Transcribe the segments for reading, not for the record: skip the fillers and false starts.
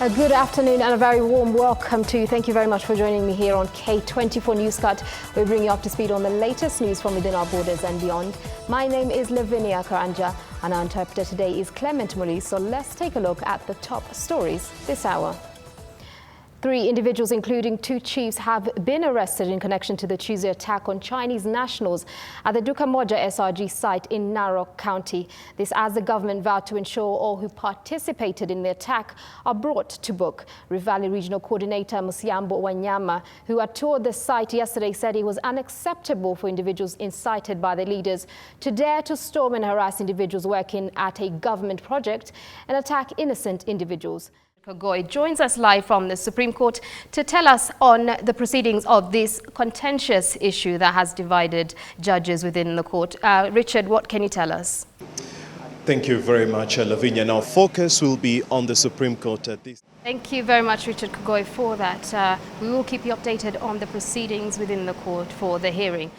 A good afternoon and a very warm welcome to you. Thank you very much for joining me here on K24 Newscut. We bring you up to speed on the latest news from within our borders and beyond. My name is Laviniah, Karanja, and our interpreter today is Clement Muli. So let's take a look at the top stories this hour. 3 individuals, including 2 chiefs, have been arrested in connection to the Tuesday attack on Chinese nationals at the Dukamoja SRG site in Narok County. This as the government vowed to ensure all who participated in the attack are brought to book. Rift Valley Regional Coordinator Musiambo Wanyama, who had toured the site yesterday, said it was unacceptable for individuals incited by the leaders to dare to storm and harass individuals working at a government project and attack innocent individuals. Kagoi joins us live from the Supreme Court to tell us on the proceedings of this contentious issue that has divided judges within the court. Richard, what can you tell us? Thank you very much, Lavinia. Now, focus will be on the Supreme Court at this. Thank you very much, Richard Kagoi, for that. We will keep you updated on the proceedings within the court for the hearing.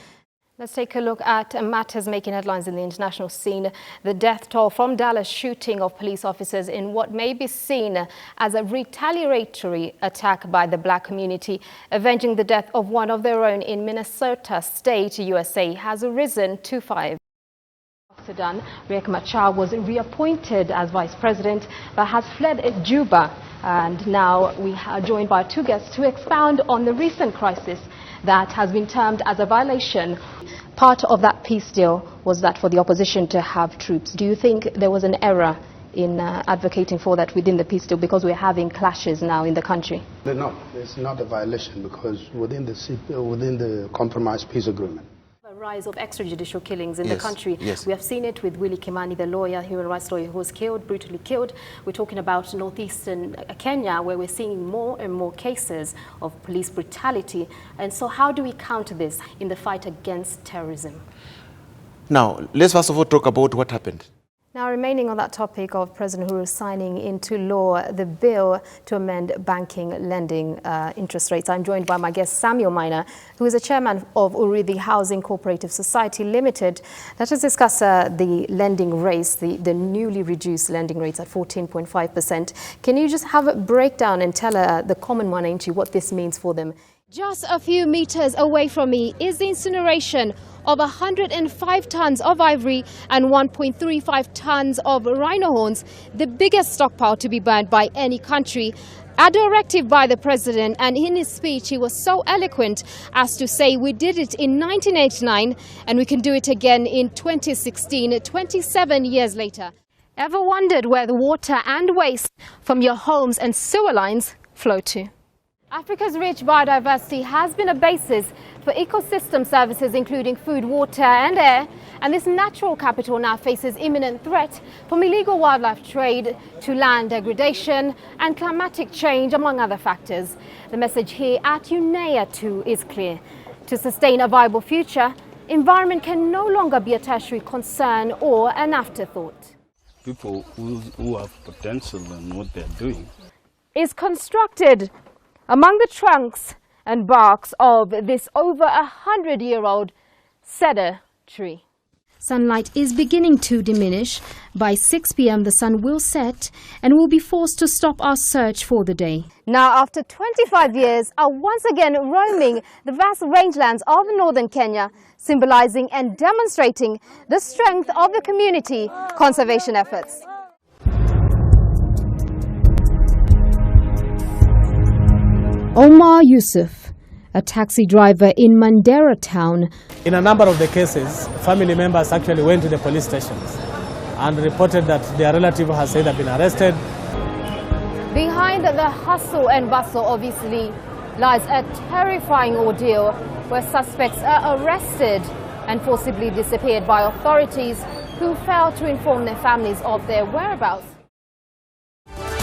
Let's take a look at matters making headlines in the international scene. The death toll from Dallas shooting of police officers in what may be seen as a retaliatory attack by the black community, avenging the death of one of their own in Minnesota State, USA, has risen to 5. Sudan, Riek Machar was reappointed as vice president but has fled Juba. And now we are joined by 2 guests to expound on the recent crisis that has been termed as a violation. Part of that peace deal was that for the opposition to have troops. Do you think there was an error in advocating for that within the peace deal, because we're having clashes now in the country? No, it's not a violation, because within the compromise peace agreement. A rise of extrajudicial killings in the country. We have seen it with Willie Kimani, the lawyer, human rights lawyer, who was killed, brutally killed. We're talking about northeastern Kenya, where we're seeing more and more cases of police brutality. And so how do we counter this in the fight against terrorism? Now, let's first of all talk about what happened. Now, remaining on that topic of President Uhuru signing into law the bill to amend banking lending interest rates, I'm joined by my guest Samuel Maina, who is the chairman of Urithi Housing Cooperative Society Limited. Let us discuss the lending rates, the newly reduced lending rates at 14.5%. Can you just have a breakdown and tell the common one into what this means for them? Just a few meters away from me is the incineration of 105 tons of ivory and 1.35 tons of rhino horns, the biggest stockpile to be burned by any country. A directive by the president, and in his speech he was so eloquent as to say we did it in 1989 and we can do it again in 2016, 27 years later. Ever wondered where the water and waste from your homes and sewer lines flow to? Africa's rich biodiversity has been a basis for ecosystem services including food, water and air, and this natural capital now faces imminent threat from illegal wildlife trade to land degradation and climatic change, among other factors. The message here at UNEA too is clear. To sustain a viable future, environment can no longer be a tertiary concern or an afterthought. People who have potential in what they're doing is constructed among the trunks and barks of this over 100-year-old cedar tree. Sunlight is beginning to diminish. By 6 p.m. the sun will set and we'll be forced to stop our search for the day. Now, after 25 years, are once again roaming the vast rangelands of northern Kenya, symbolizing and demonstrating the strength of the community conservation efforts. Omar Yusuf, a taxi driver in Mandera town. In a number of the cases, family members actually went to the police stations and reported that their relative has either been arrested. Behind the hustle and bustle, obviously, lies a terrifying ordeal where suspects are arrested and forcibly disappeared by authorities who fail to inform their families of their whereabouts.